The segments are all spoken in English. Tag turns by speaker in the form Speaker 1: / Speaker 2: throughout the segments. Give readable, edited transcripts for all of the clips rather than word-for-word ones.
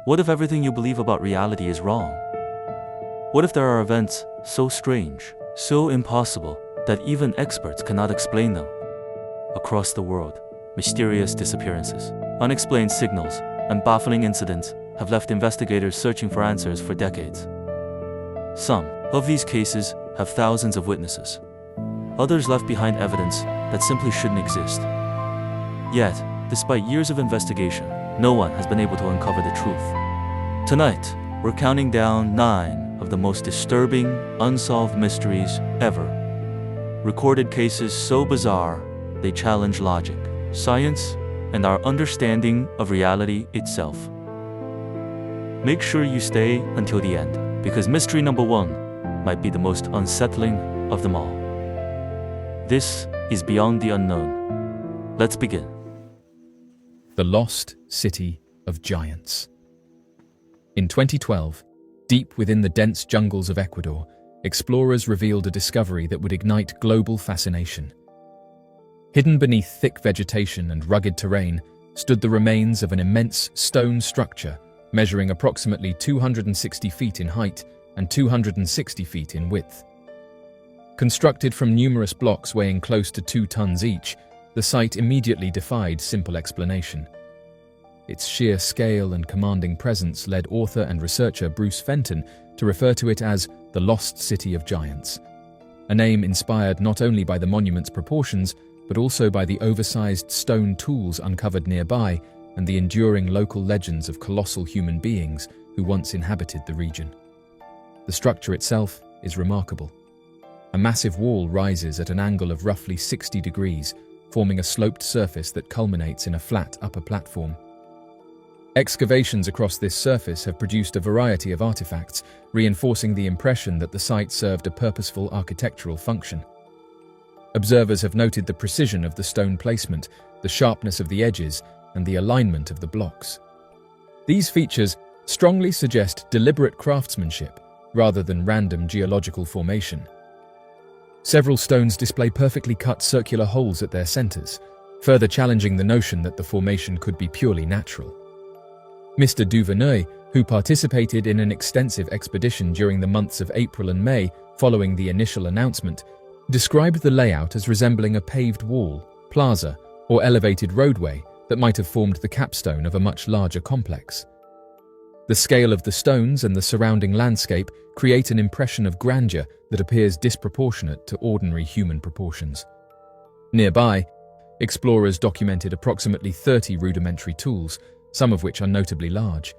Speaker 1: What if everything you believe about reality is wrong? What if there are events so strange, so impossible, that even experts cannot explain them? Across the world, mysterious disappearances, unexplained signals, and baffling incidents have left investigators searching for answers for decades. Some of these cases have thousands of witnesses. Others left behind evidence that simply shouldn't exist. Yet, despite years of investigation, no one has been able to uncover the truth. Tonight, we're counting down 9 of the most disturbing, unsolved mysteries ever. Recorded cases so bizarre, they challenge logic, science, and our understanding of reality itself. Make sure you stay until the end, because mystery number 1 might be the most unsettling of them all. This is Beyond the Unknown. Let's begin.
Speaker 2: The Lost City of Giants. In 2012, deep within the dense jungles of Ecuador, explorers revealed a discovery that would ignite global fascination. Hidden beneath thick vegetation and rugged terrain stood the remains of an immense stone structure measuring approximately 260 feet in height and 260 feet in width. Constructed from numerous blocks weighing close to 2 tons each, the site immediately defied simple explanation. Its sheer scale and commanding presence led author and researcher Bruce Fenton to refer to it as the Lost City of Giants, a name inspired not only by the monument's proportions, but also by the oversized stone tools uncovered nearby and the enduring local legends of colossal human beings who once inhabited the region. The structure itself is remarkable. A massive wall rises at an angle of roughly 60 degrees, forming a sloped surface that culminates in a flat upper platform. Excavations across this surface have produced a variety of artifacts, reinforcing the impression that the site served a purposeful architectural function. Observers have noted the precision of the stone placement, the sharpness of the edges, and the alignment of the blocks. These features strongly suggest deliberate craftsmanship rather than random geological formation. Several stones display perfectly cut circular holes at their centers, further challenging the notion that the formation could be purely natural. Mr. Duvernay, who participated in an extensive expedition during the months of April and May following the initial announcement, described the layout as resembling a paved wall, plaza, or elevated roadway that might have formed the capstone of a much larger complex. The scale of the stones and the surrounding landscape create an impression of grandeur that appears disproportionate to ordinary human proportions. Nearby, explorers documented approximately 30 rudimentary tools, some of which are notably large.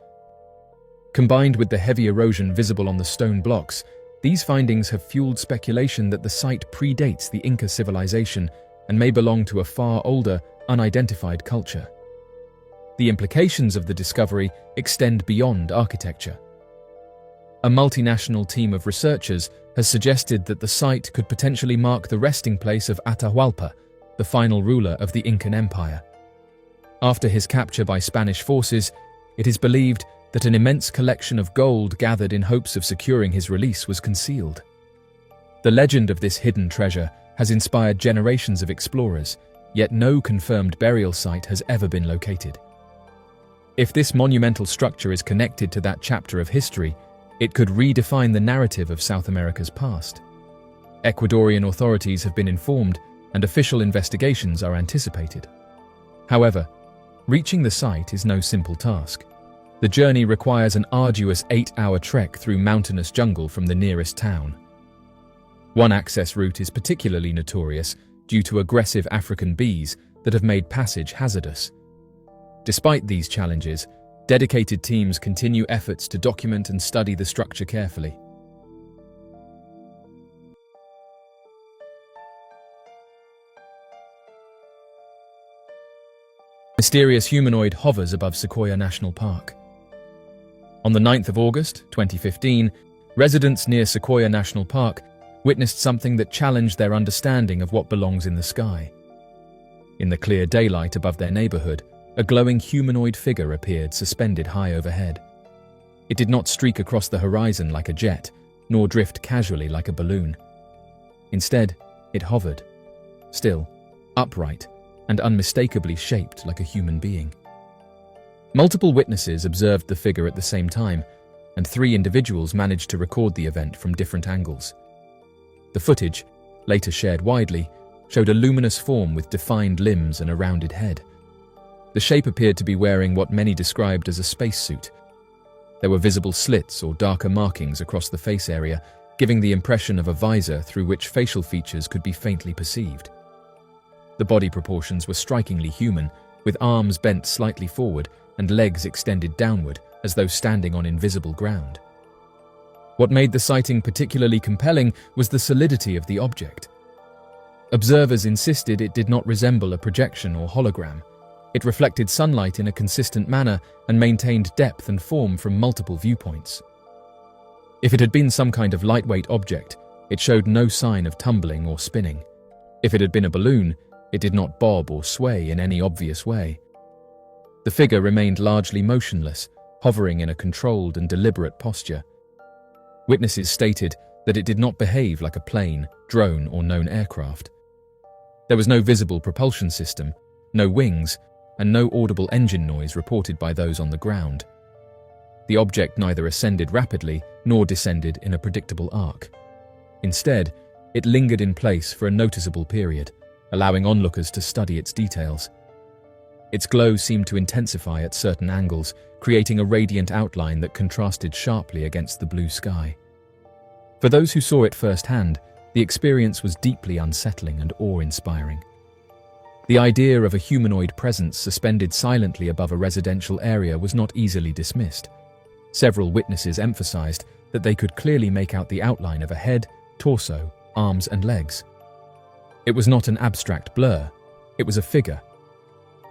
Speaker 2: Combined with the heavy erosion visible on the stone blocks, these findings have fueled speculation that the site predates the Inca civilization and may belong to a far older, unidentified culture. The implications of the discovery extend beyond architecture. A multinational team of researchers has suggested that the site could potentially mark the resting place of Atahualpa, the final ruler of the Incan Empire. After his capture by Spanish forces, it is believed that an immense collection of gold gathered in hopes of securing his release was concealed. The legend of this hidden treasure has inspired generations of explorers, yet no confirmed burial site has ever been located. If this monumental structure is connected to that chapter of history, it could redefine the narrative of South America's past. Ecuadorian authorities have been informed, and official investigations are anticipated. However, reaching the site is no simple task. The journey requires an arduous 8-hour trek through mountainous jungle from the nearest town. One access route is particularly notorious due to aggressive African bees that have made passage hazardous. Despite these challenges, dedicated teams continue efforts to document and study the structure carefully. Mysterious humanoid hovers above Sequoia National Park. On the 9th of August, 2015, residents near Sequoia National Park witnessed something that challenged their understanding of what belongs in the sky. In the clear daylight above their neighborhood, a glowing humanoid figure appeared suspended high overhead. It did not streak across the horizon like a jet, nor drift casually like a balloon. Instead, it hovered, still, upright, and unmistakably shaped like a human being. Multiple witnesses observed the figure at the same time, and 3 individuals managed to record the event from different angles. The footage, later shared widely, showed a luminous form with defined limbs and a rounded head. The shape appeared to be wearing what many described as a spacesuit. There were visible slits or darker markings across the face area, giving the impression of a visor through which facial features could be faintly perceived. The body proportions were strikingly human, with arms bent slightly forward and legs extended downward as though standing on invisible ground. What made the sighting particularly compelling was the solidity of the object. Observers insisted it did not resemble a projection or hologram. It reflected sunlight in a consistent manner and maintained depth and form from multiple viewpoints. If it had been some kind of lightweight object, it showed no sign of tumbling or spinning. If it had been a balloon, it did not bob or sway in any obvious way. The figure remained largely motionless, hovering in a controlled and deliberate posture. Witnesses stated that it did not behave like a plane, drone, or known aircraft. There was no visible propulsion system, no wings, and no audible engine noise reported by those on the ground. The object neither ascended rapidly nor descended in a predictable arc. Instead, it lingered in place for a noticeable period, allowing onlookers to study its details. Its glow seemed to intensify at certain angles, creating a radiant outline that contrasted sharply against the blue sky. For those who saw it firsthand, the experience was deeply unsettling and awe-inspiring. The idea of a humanoid presence suspended silently above a residential area was not easily dismissed. Several witnesses emphasized that they could clearly make out the outline of a head, torso, arms, and legs. It was not an abstract blur, it was a figure.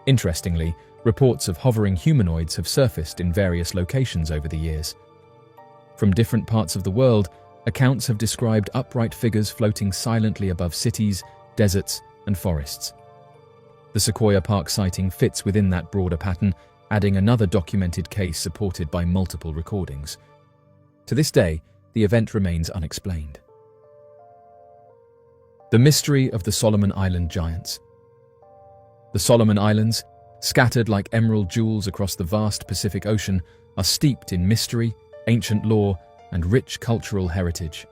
Speaker 2: Interestingly, reports of hovering humanoids have surfaced in various locations over the years. From different parts of the world, accounts have described upright figures floating silently above cities, deserts, and forests. The Sequoia Park sighting fits within that broader pattern, adding another documented case supported by multiple recordings. To this day, the event remains unexplained. The mystery of the Solomon Island giants. The Solomon Islands, scattered like emerald jewels across the vast Pacific Ocean, are steeped in mystery, ancient lore, and rich cultural heritage.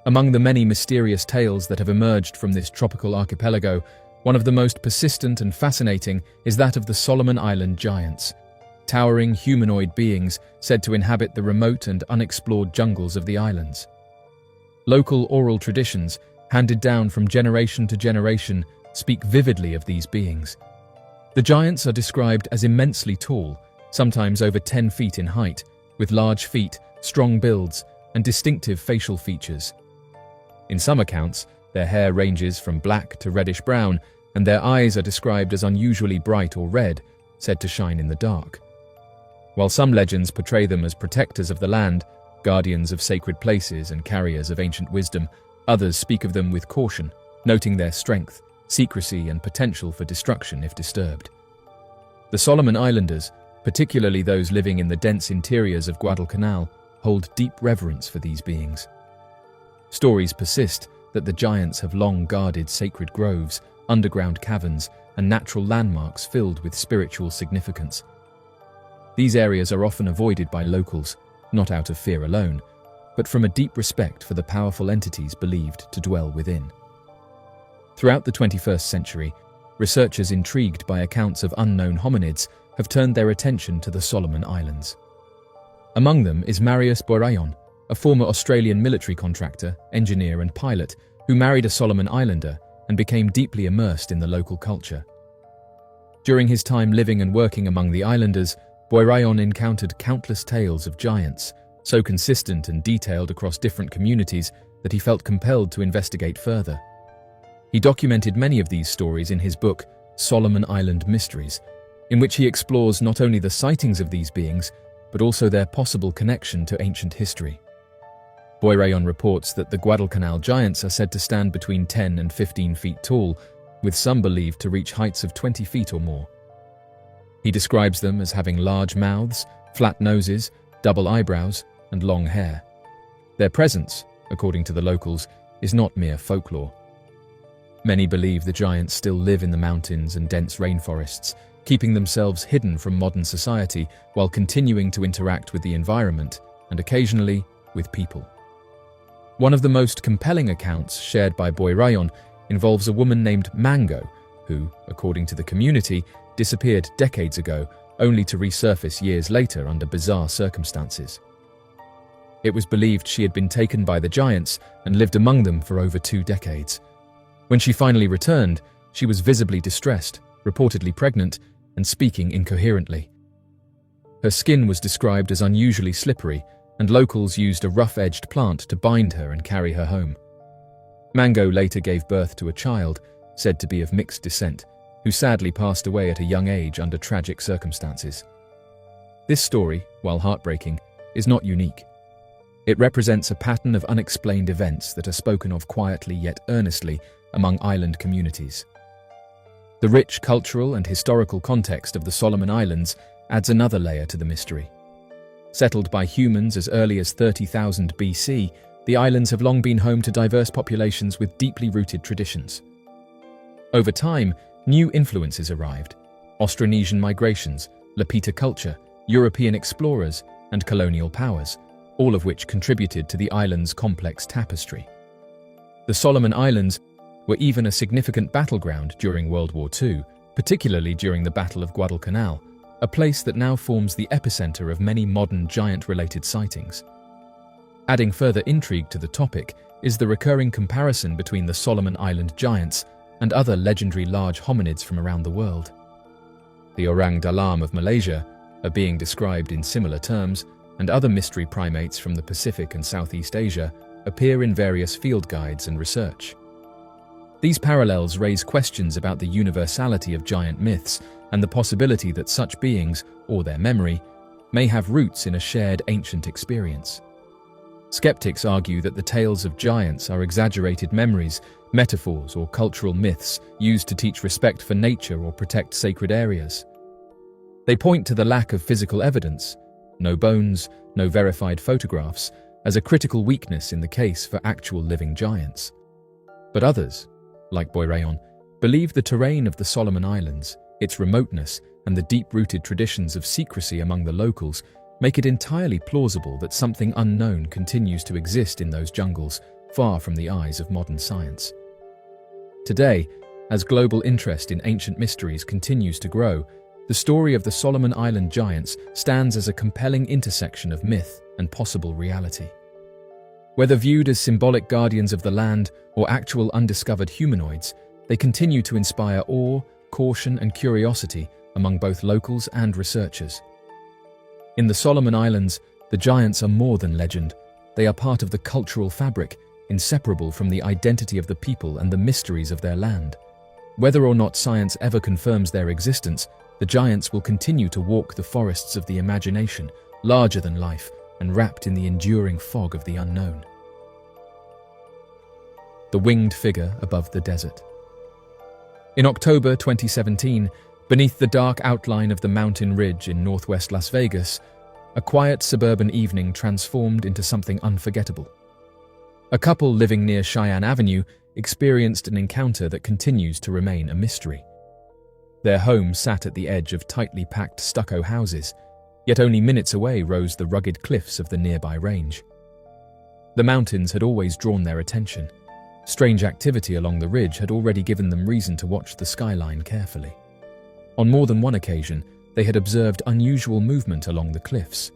Speaker 2: Among the many mysterious tales that have emerged from this tropical archipelago, one of the most persistent and fascinating is that of the Solomon Island giants, towering humanoid beings said to inhabit the remote and unexplored jungles of the islands. Local oral traditions, handed down from generation to generation, speak vividly of these beings. The giants are described as immensely tall, sometimes over 10 feet in height, with large feet, strong builds, and distinctive facial features. In some accounts, their hair ranges from black to reddish-brown, and their eyes are described as unusually bright or red, said to shine in the dark. While some legends portray them as protectors of the land, guardians of sacred places and carriers of ancient wisdom, others speak of them with caution, noting their strength, secrecy, and potential for destruction if disturbed. The Solomon Islanders, particularly those living in the dense interiors of Guadalcanal, hold deep reverence for these beings. Stories persist that the giants have long guarded sacred groves, underground caverns, and natural landmarks filled with spiritual significance. These areas are often avoided by locals, not out of fear alone, but from a deep respect for the powerful entities believed to dwell within. Throughout the 21st century, researchers intrigued by accounts of unknown hominids have turned their attention to the Solomon Islands. Among them is Marius Boirayon, a former Australian military contractor, engineer, and pilot who married a Solomon Islander and became deeply immersed in the local culture. During his time living and working among the islanders, Boirayon encountered countless tales of giants, so consistent and detailed across different communities that he felt compelled to investigate further. He documented many of these stories in his book, Solomon Island Mysteries, in which he explores not only the sightings of these beings, but also their possible connection to ancient history. Boirayon reports that the Guadalcanal giants are said to stand between 10 and 15 feet tall, with some believed to reach heights of 20 feet or more. He describes them as having large mouths, flat noses, double eyebrows, and long hair. Their presence, according to the locals, is not mere folklore. Many believe the giants still live in the mountains and dense rainforests, keeping themselves hidden from modern society while continuing to interact with the environment and occasionally with people. One of the most compelling accounts shared by Boy Rayon involves a woman named Mango, who, according to the community, disappeared decades ago, only to resurface years later under bizarre circumstances. It was believed she had been taken by the giants and lived among them for over 2 decades. When she finally returned, she was visibly distressed, reportedly pregnant, and speaking incoherently. Her skin was described as unusually slippery, and locals used a rough-edged plant to bind her and carry her home. Mango later gave birth to a child, said to be of mixed descent, who sadly passed away at a young age under tragic circumstances. This story, while heartbreaking, is not unique. It represents a pattern of unexplained events that are spoken of quietly yet earnestly among island communities. The rich cultural and historical context of the Solomon Islands adds another layer to the mystery. Settled by humans as early as 30,000 BC, the islands have long been home to diverse populations with deeply rooted traditions. Over time, new influences arrived: Austronesian migrations, Lapita culture, European explorers, and colonial powers, all of which contributed to the island's complex tapestry. The Solomon Islands were even a significant battleground during World War II, particularly during the Battle of Guadalcanal, a place that now forms the epicenter of many modern giant-related sightings. Adding further intrigue to the topic is the recurring comparison between the Solomon Island giants and other legendary large hominids from around the world. The orang dalam of Malaysia are being described in similar terms, and other mystery primates from the Pacific and Southeast Asia appear in various field guides and research. These parallels raise questions about the universality of giant myths and the possibility that such beings, or their memory, may have roots in a shared ancient experience. Skeptics argue that the tales of giants are exaggerated memories, metaphors, or cultural myths used to teach respect for nature or protect sacred areas. They point to the lack of physical evidence, no bones, no verified photographs, as a critical weakness in the case for actual living giants. But others, like Boy Rayon, believe the terrain of the Solomon Islands, its remoteness, and the deep-rooted traditions of secrecy among the locals make it entirely plausible that something unknown continues to exist in those jungles, far from the eyes of modern science. Today, as global interest in ancient mysteries continues to grow, the story of the Solomon Island giants stands as a compelling intersection of myth and possible reality. Whether viewed as symbolic guardians of the land or actual undiscovered humanoids, they continue to inspire awe, caution, and curiosity among both locals and researchers. In the Solomon Islands, the giants are more than legend. They are part of the cultural fabric, inseparable from the identity of the people and the mysteries of their land. Whether or not science ever confirms their existence, the giants will continue to walk the forests of the imagination, larger than life, and wrapped in the enduring fog of the unknown. The winged figure above the desert. In October 2017, beneath the dark outline of the mountain ridge in northwest Las Vegas, a quiet suburban evening transformed into something unforgettable. A couple living near Cheyenne Avenue experienced an encounter that continues to remain a mystery. Their home sat at the edge of tightly packed stucco houses, yet only minutes away rose the rugged cliffs of the nearby range. The mountains had always drawn their attention. Strange activity along the ridge had already given them reason to watch the skyline carefully. On more than one occasion, they had observed unusual movement along the cliffs.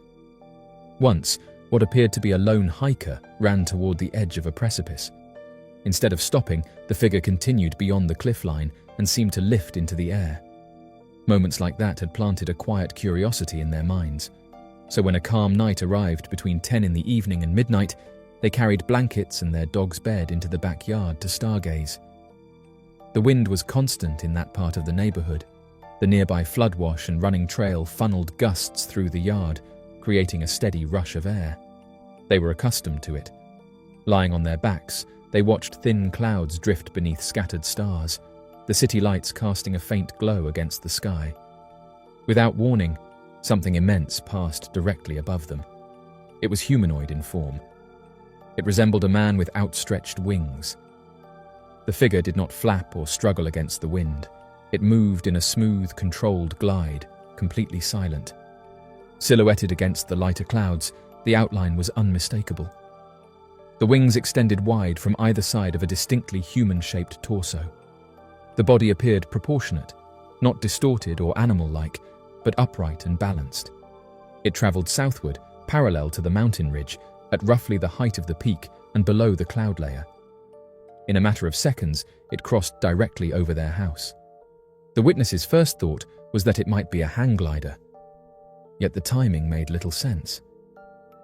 Speaker 2: Once, what appeared to be a lone hiker ran toward the edge of a precipice. Instead of stopping, the figure continued beyond the cliff line and seemed to lift into the air. Moments like that had planted a quiet curiosity in their minds. So when a calm night arrived between 10 in the evening and midnight, they carried blankets and their dog's bed into the backyard to stargaze. The wind was constant in that part of the neighborhood. The nearby floodwash and running trail funneled gusts through the yard, creating a steady rush of air. They were accustomed to it. Lying on their backs, they watched thin clouds drift beneath scattered stars, the city lights casting a faint glow against the sky. Without warning, something immense passed directly above them. It was humanoid in form. It resembled a man with outstretched wings. The figure did not flap or struggle against the wind. It moved in a smooth, controlled glide, completely silent. Silhouetted against the lighter clouds, the outline was unmistakable. The wings extended wide from either side of a distinctly human-shaped torso. The body appeared proportionate, not distorted or animal-like, but upright and balanced. It traveled southward, parallel to the mountain ridge, at roughly the height of the peak and below the cloud layer. In a matter of seconds, it crossed directly over their house. The witnesses' first thought was that it might be a hang glider. Yet the timing made little sense.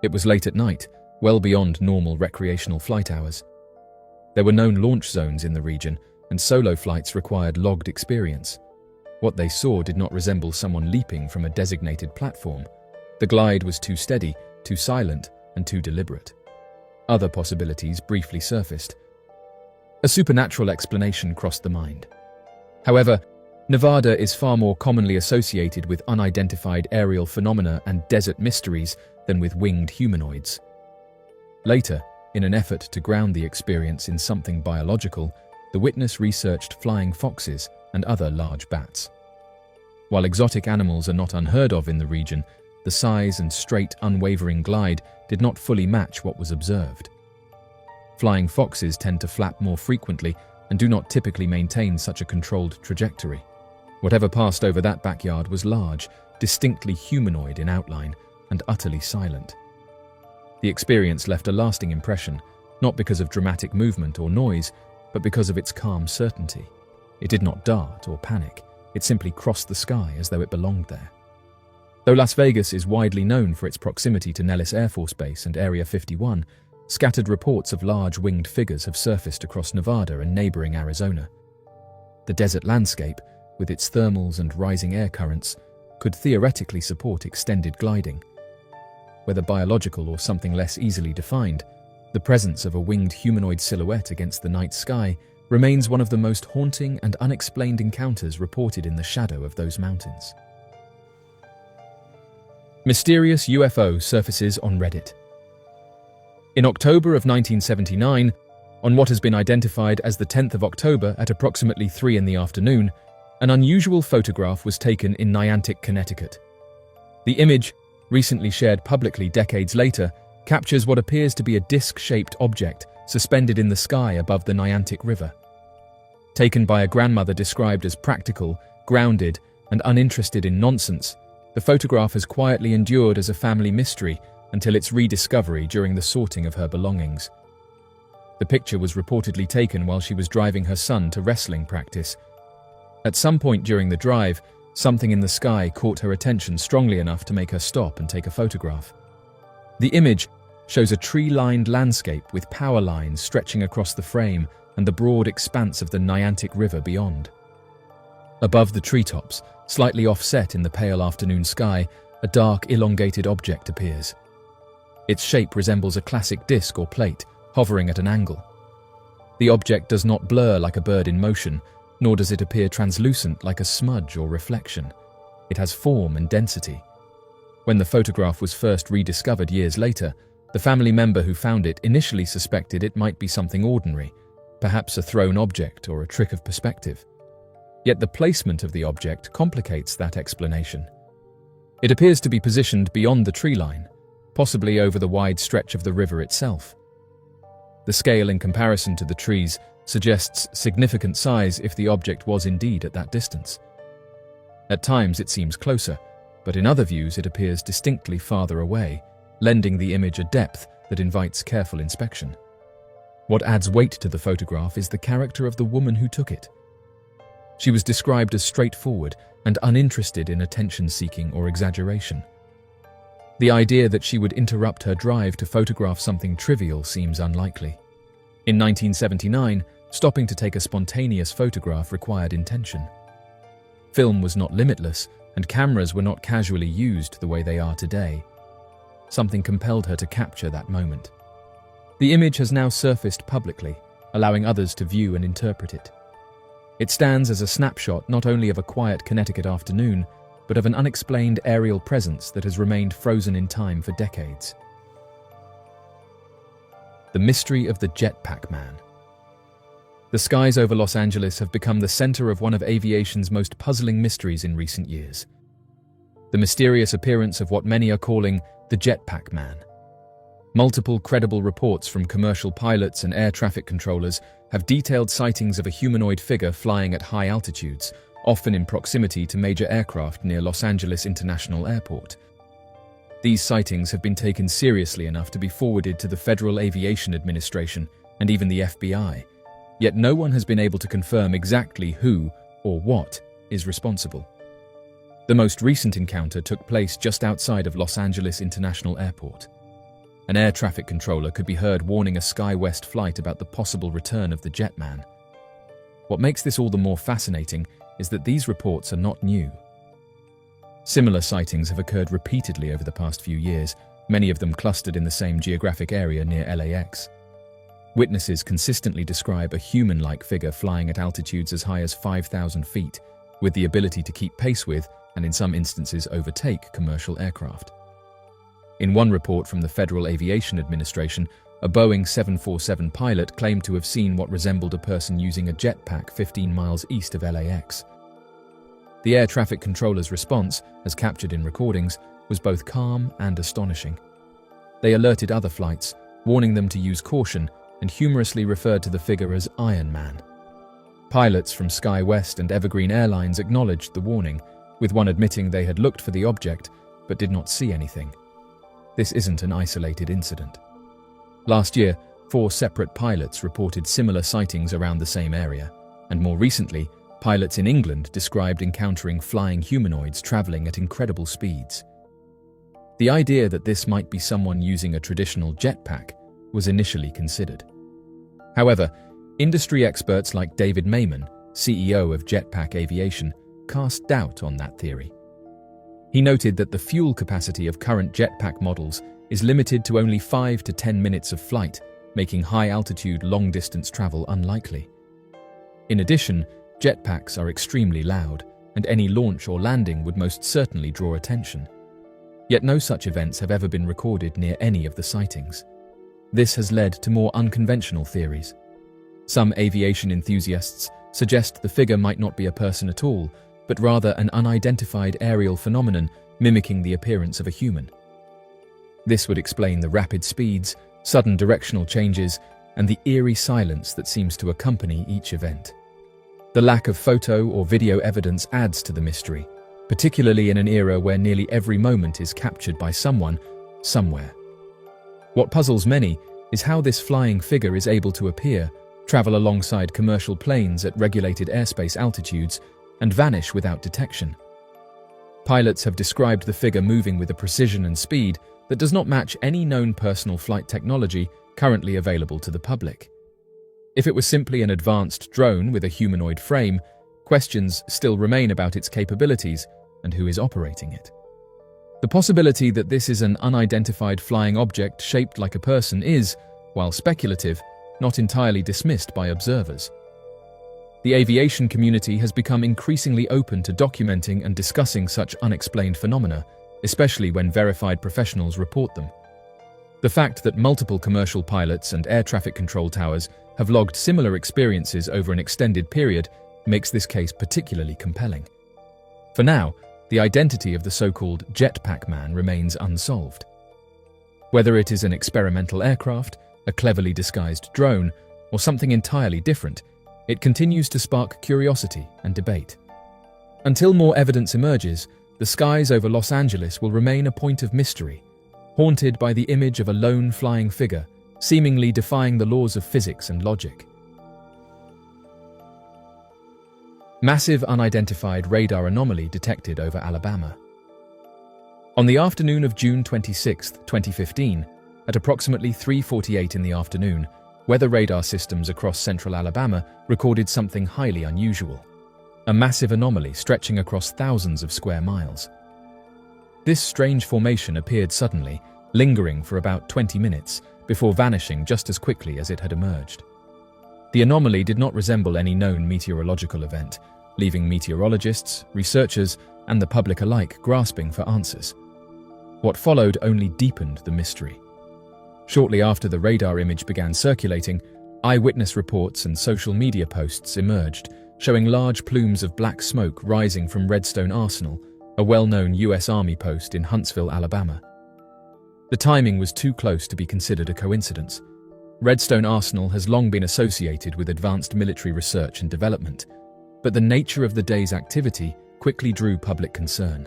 Speaker 2: It was late at night, well beyond normal recreational flight hours. There were known launch zones in the region, and solo flights required logged experience. What they saw did not resemble someone leaping from a designated platform. The glide was too steady, too silent, and too deliberate. Other possibilities briefly surfaced. A supernatural explanation crossed the mind. However, Nevada is far more commonly associated with unidentified aerial phenomena and desert mysteries than with winged humanoids. Later, in an effort to ground the experience in something biological, the witness researched flying foxes and other large bats. While exotic animals are not unheard of in the region, the size and straight, unwavering glide did not fully match what was observed. Flying foxes tend to flap more frequently and do not typically maintain such a controlled trajectory. Whatever passed over that backyard was large, distinctly humanoid in outline, and utterly silent. The experience left a lasting impression, not because of dramatic movement or noise, but because of its calm certainty. It did not dart or panic. It simply crossed the sky as though it belonged there. Though Las Vegas is widely known for its proximity to Nellis Air Force Base and Area 51, scattered reports of large winged figures have surfaced across Nevada and neighboring Arizona. The desert landscape, with its thermals and rising air currents, could theoretically support extended gliding. Whether biological or something less easily defined, the presence of a winged humanoid silhouette against the night sky remains one of the most haunting and unexplained encounters reported in the shadow of those mountains. Mysterious UFO surfaces on Reddit. In October of 1979, on what has been identified as the 10th of October at approximately 3 in the afternoon, an unusual photograph was taken in Niantic, Connecticut. The image, recently shared publicly decades later, captures what appears to be a disc-shaped object suspended in the sky above the Niantic River. Taken by a grandmother described as practical, grounded, and uninterested in nonsense, the photograph has quietly endured as a family mystery until its rediscovery during the sorting of her belongings. The picture was reportedly taken while she was driving her son to wrestling practice. At some point during the drive, something in the sky caught her attention strongly enough to make her stop and take a photograph. The image shows a tree-lined landscape with power lines stretching across the frame and the broad expanse of the Niantic River beyond. Above the treetops, slightly offset in the pale afternoon sky, a dark, elongated object appears. Its shape resembles a classic disc or plate, hovering at an angle. The object does not blur like a bird in motion, nor does it appear translucent like a smudge or reflection. It has form and density. When the photograph was first rediscovered years later, the family member who found it initially suspected it might be something ordinary, perhaps a thrown object or a trick of perspective. Yet the placement of the object complicates that explanation. It appears to be positioned beyond the tree line, possibly over the wide stretch of the river itself. The scale in comparison to the trees suggests significant size if the object was indeed at that distance. At times it seems closer, but in other views it appears distinctly farther away, lending the image a depth that invites careful inspection. What adds weight to the photograph is the character of the woman who took it. She was described as straightforward and uninterested in attention-seeking or exaggeration. The idea that she would interrupt her drive to photograph something trivial seems unlikely. In 1979, stopping to take a spontaneous photograph required intention. Film was not limitless, and cameras were not casually used the way they are today. Something compelled her to capture that moment. The image has now surfaced publicly, allowing others to view and interpret it. It stands as a snapshot not only of a quiet Connecticut afternoon, but of an unexplained aerial presence that has remained frozen in time for decades. The mystery of the Jetpack Man. The skies over Los Angeles have become the center of one of aviation's most puzzling mysteries in recent years. The mysterious appearance of what many are calling the Jetpack Man. Multiple credible reports from commercial pilots and air traffic controllers have detailed sightings of a humanoid figure flying at high altitudes, often in proximity to major aircraft near Los Angeles International Airport. These sightings have been taken seriously enough to be forwarded to the Federal Aviation Administration and even the FBI, yet no one has been able to confirm exactly who or what is responsible. The most recent encounter took place just outside of Los Angeles International Airport. An air traffic controller could be heard warning a SkyWest flight about the possible return of the Jetman. What makes this all the more fascinating is that these reports are not new. Similar sightings have occurred repeatedly over the past few years, many of them clustered in the same geographic area near LAX. Witnesses consistently describe a human-like figure flying at altitudes as high as 5,000 feet, with the ability to keep pace with, and in some instances overtake, commercial aircraft. In one report from the Federal Aviation Administration, a Boeing 747 pilot claimed to have seen what resembled a person using a jetpack 15 miles east of LAX. The air traffic controller's response, as captured in recordings, was both calm and astonishing. They alerted other flights, warning them to use caution, and humorously referred to the figure as Iron Man. Pilots from SkyWest and Evergreen Airlines acknowledged the warning, with one admitting they had looked for the object but did not see anything. This isn't an isolated incident. Last year, 4 separate pilots reported similar sightings around the same area, and more recently, pilots in England described encountering flying humanoids traveling at incredible speeds. The idea that this might be someone using a traditional jetpack was initially considered. However, industry experts like David Mayman, CEO of Jetpack Aviation, cast doubt on that theory. He noted that the fuel capacity of current jetpack models is limited to only 5 to 10 minutes of flight, making high-altitude, long-distance travel unlikely. In addition, jetpacks are extremely loud, and any launch or landing would most certainly draw attention. Yet no such events have ever been recorded near any of the sightings. This has led to more unconventional theories. Some aviation enthusiasts suggest the figure might not be a person at all, but rather an unidentified aerial phenomenon mimicking the appearance of a human. This would explain the rapid speeds, sudden directional changes, and the eerie silence that seems to accompany each event. The lack of photo or video evidence adds to the mystery, particularly in an era where nearly every moment is captured by someone, somewhere. What puzzles many is how this flying figure is able to appear, travel alongside commercial planes at regulated airspace altitudes, and vanish without detection. Pilots have described the figure moving with a precision and speed that does not match any known personal flight technology currently available to the public. If it was simply an advanced drone with a humanoid frame, questions still remain about its capabilities and who is operating it. The possibility that this is an unidentified flying object shaped like a person is, while speculative, not entirely dismissed by observers. The aviation community has become increasingly open to documenting and discussing such unexplained phenomena, especially when verified professionals report them. The fact that multiple commercial pilots and air traffic control towers have logged similar experiences over an extended period makes this case particularly compelling. For now, the identity of the so-called Jetpack Man remains unsolved. Whether it is an experimental aircraft, a cleverly disguised drone, or something entirely different, it continues to spark curiosity and debate. Until more evidence emerges, the skies over Los Angeles will remain a point of mystery, haunted by the image of a lone flying figure, seemingly defying the laws of physics and logic. Massive unidentified radar anomaly detected over Alabama. On the afternoon of June 26, 2015, at approximately 3:48 in the afternoon, weather radar systems across central Alabama recorded something highly unusual, a massive anomaly stretching across thousands of square miles. This strange formation appeared suddenly, lingering for about 20 minutes, before vanishing just as quickly as it had emerged. The anomaly did not resemble any known meteorological event, leaving meteorologists, researchers, and the public alike grasping for answers. What followed only deepened the mystery. Shortly after the radar image began circulating, Eyewitness reports and social media posts emerged, showing large plumes of black smoke rising from Redstone Arsenal, a well-known US Army post in Huntsville, Alabama. The timing was too close to be considered a coincidence. Redstone Arsenal has long been associated with advanced military research and development, but the nature of the day's activity quickly drew public concern.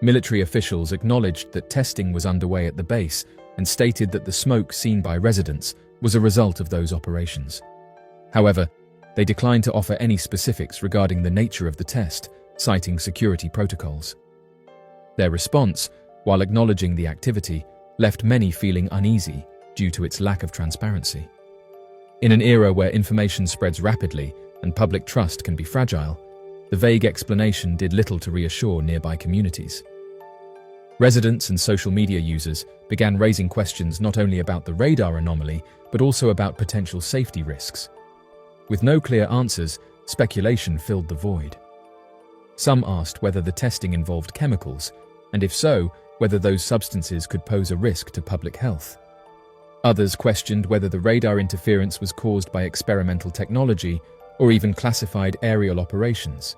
Speaker 2: Military officials acknowledged that testing was underway at the base and stated that the smoke seen by residents was a result of those operations. However, they declined to offer any specifics regarding the nature of the test, citing security protocols. Their response, while acknowledging the activity, left many feeling uneasy due to its lack of transparency. In an era where information spreads rapidly and public trust can be fragile, the vague explanation did little to reassure nearby communities. Residents and social media users began raising questions not only about the radar anomaly, but also about potential safety risks. With no clear answers, speculation filled the void. Some asked whether the testing involved chemicals, and if so, whether those substances could pose a risk to public health. Others questioned whether the radar interference was caused by experimental technology or even classified aerial operations.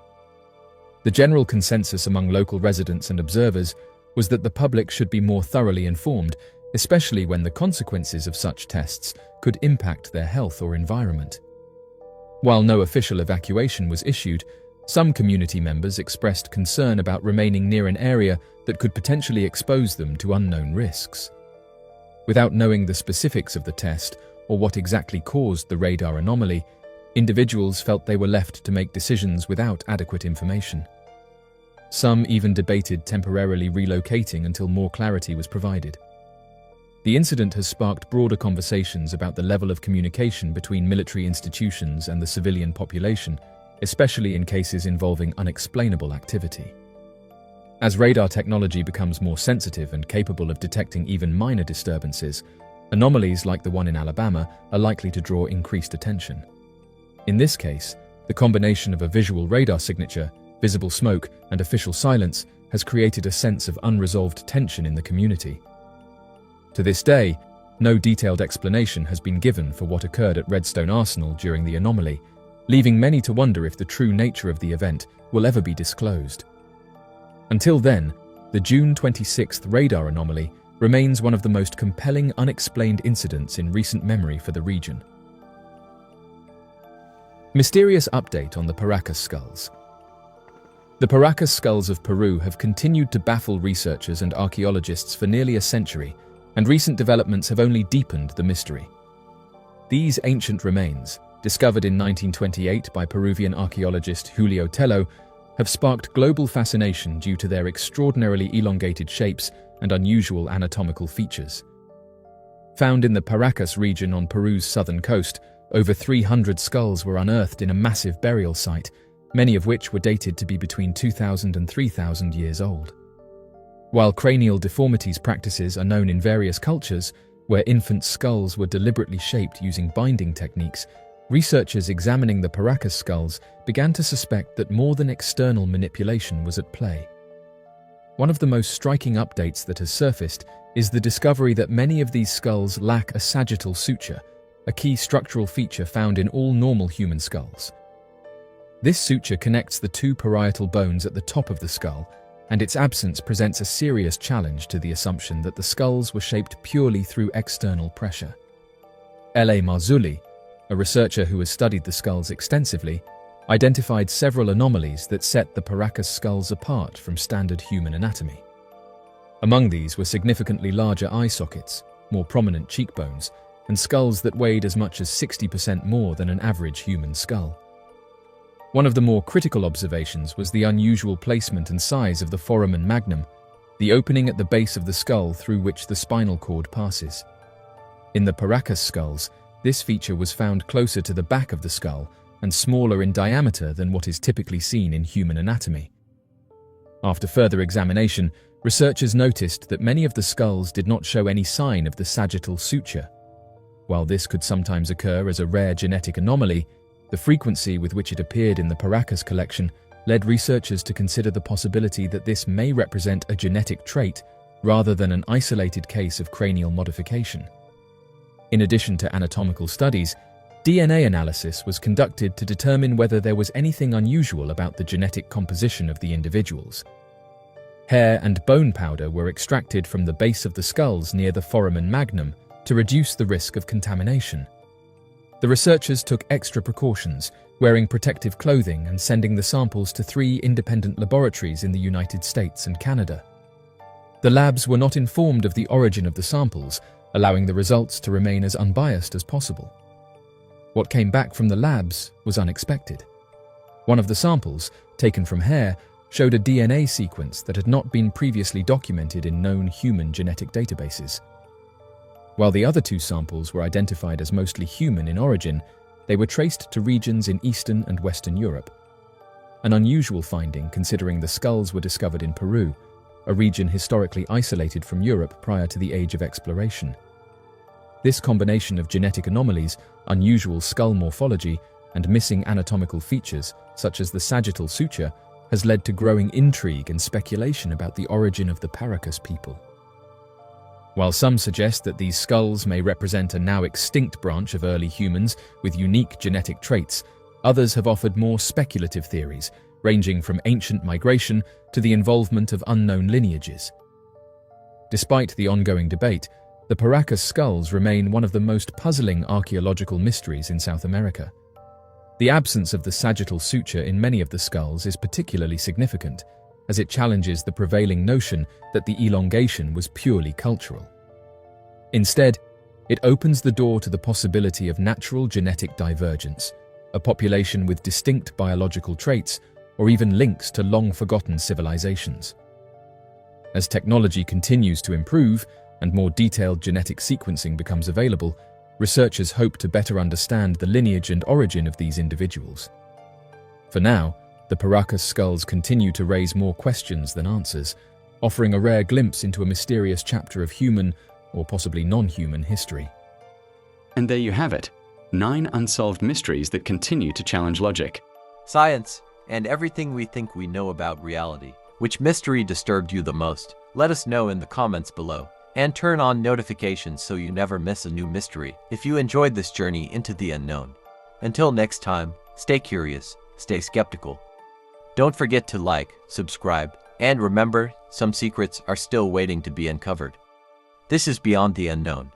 Speaker 2: The general consensus among local residents and observers was that the public should be more thoroughly informed, especially when the consequences of such tests could impact their health or environment. While no official evacuation was issued, some community members expressed concern about remaining near an area that could potentially expose them to unknown risks. Without knowing the specifics of the test or what exactly caused the radar anomaly, individuals felt they were left to make decisions without adequate information. Some even debated temporarily relocating until more clarity was provided. The incident has sparked broader conversations about the level of communication between military institutions and the civilian population, especially in cases involving unexplainable activity. As radar technology becomes more sensitive and capable of detecting even minor disturbances, anomalies like the one in Alabama are likely to draw increased attention. In this case, the combination of a visual radar signature, visible smoke, and official silence has created a sense of unresolved tension in the community. To this day, no detailed explanation has been given for what occurred at Redstone Arsenal during the anomaly, leaving many to wonder if the true nature of the event will ever be disclosed. Until then, the June 26th radar anomaly remains one of the most compelling unexplained incidents in recent memory for the region. Mysterious update on the Paracas skulls. The Paracas skulls of Peru have continued to baffle researchers and archaeologists for nearly a century, and recent developments have only deepened the mystery. These ancient remains, discovered in 1928 by Peruvian archaeologist Julio Tello, have sparked global fascination due to their extraordinarily elongated shapes and unusual anatomical features. Found in the Paracas region on Peru's southern coast, over 300 skulls were unearthed in a massive burial site, many of which were dated to be between 2,000 and 3,000 years old. While cranial deformities practices are known in various cultures, where infant skulls were deliberately shaped using binding techniques, researchers examining the Paracas skulls began to suspect that more than external manipulation was at play. One of the most striking updates that has surfaced is the discovery that many of these skulls lack a sagittal suture, a key structural feature found in all normal human skulls. This suture connects the two parietal bones at the top of the skull, and its absence presents a serious challenge to the assumption that the skulls were shaped purely through external pressure. L.A. Marzulli, a researcher who has studied the skulls extensively, identified several anomalies that set the Paracas skulls apart from standard human anatomy. Among these were significantly larger eye sockets, more prominent cheekbones, and skulls that weighed as much as 60% more than an average human skull. One of the more critical observations was the unusual placement and size of the foramen magnum, the opening at the base of the skull through which the spinal cord passes. In the Paracas skulls, this feature was found closer to the back of the skull and smaller in diameter than what is typically seen in human anatomy. After further examination, researchers noticed that many of the skulls did not show any sign of the sagittal suture. While this could sometimes occur as a rare genetic anomaly, the frequency with which it appeared in the Paracas collection led researchers to consider the possibility that this may represent a genetic trait rather than an isolated case of cranial modification. In addition to anatomical studies, DNA analysis was conducted to determine whether there was anything unusual about the genetic composition of the individuals. Hair and bone powder were extracted from the base of the skulls near the foramen magnum to reduce the risk of contamination. The researchers took extra precautions, wearing protective clothing and sending the samples to 3 independent laboratories in the United States and Canada. The labs were not informed of the origin of the samples, allowing the results to remain as unbiased as possible. What came back from the labs was unexpected. One of the samples, taken from hair, showed a DNA sequence that had not been previously documented in known human genetic databases. While the other 2 samples were identified as mostly human in origin, they were traced to regions in Eastern and Western Europe. An unusual finding considering the skulls were discovered in Peru, a region historically isolated from Europe prior to the age of exploration. This combination of genetic anomalies, unusual skull morphology, and missing anatomical features, such as the sagittal suture, has led to growing intrigue and speculation about the origin of the Paracas people. While some suggest that these skulls may represent a now extinct branch of early humans with unique genetic traits, others have offered more speculative theories, ranging from ancient migration to the involvement of unknown lineages. Despite the ongoing debate, the Paracas skulls remain one of the most puzzling archaeological mysteries in South America. The absence of the sagittal suture in many of the skulls is particularly significant, as it challenges the prevailing notion that the elongation was purely cultural. Instead, it opens the door to the possibility of natural genetic divergence, a population with distinct biological traits, or even links to long-forgotten civilizations. As technology continues to improve and more detailed genetic sequencing becomes available, researchers hope to better understand the lineage and origin of these individuals. For now, the Paracas skulls continue to raise more questions than answers, offering a rare glimpse into a mysterious chapter of human, or possibly non-human, history.
Speaker 3: And there you have it, 9 unsolved mysteries that continue to challenge logic.
Speaker 4: Science, and everything we think we know about reality. Which mystery disturbed you the most? Let us know in the comments below. And turn on notifications so you never miss a new mystery if you enjoyed this journey into the unknown. Until next time, stay curious, stay skeptical. Don't forget to like, subscribe, and remember, some secrets are still waiting to be uncovered. This is Beyond the Unknown.